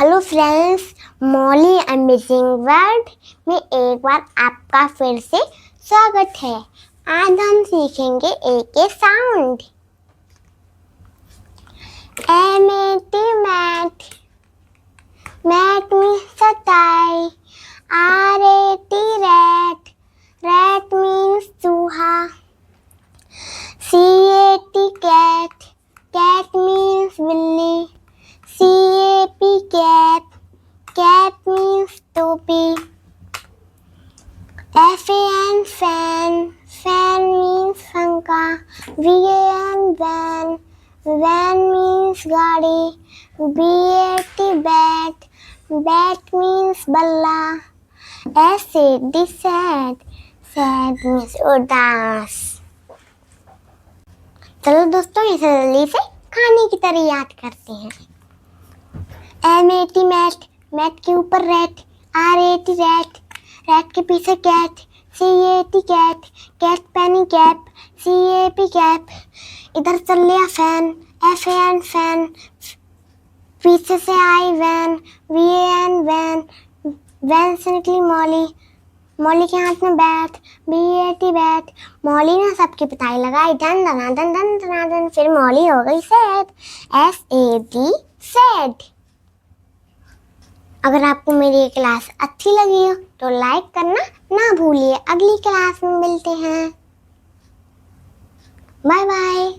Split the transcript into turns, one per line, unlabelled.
Hello friends, Molly amazing world में एक बार आपका फिर से स्वागत है। आज हम सीखेंगे ए के साउंड। मैट, मैट मीन्स टाई। रैट, रैट मीन्स चूहा। कैट, कैट मीन्स बिल्ली। कैप, कैप means टोपी। fan, fan means पंखा। van, van means गाड़ी। bat, bat means बल्ला। sad, sad means उदास। चलो दोस्तों, इसे जल्दी से खाने की तरह याद करते हैं। मैट, मैट के ऊपर रैट। रैट, रैट के पीछे कैट। कैट, कैट पहनी कैप। कैप। इधर चल लिया फैन। फैन। पीछे से आई वैन। वैन। वैन से निकली मॉली। मॉली के हाथ में बैट। बैट। मॉली ने सबकी पिटाई लगाई। धन धना धन धन धना धन। फिर मॉली हो गई सैड। सैड। अगर आपको मेरी ये क्लास अच्छी लगी हो तो लाइक करना ना भूलिए। अगली क्लास में मिलते हैं। Bye bye.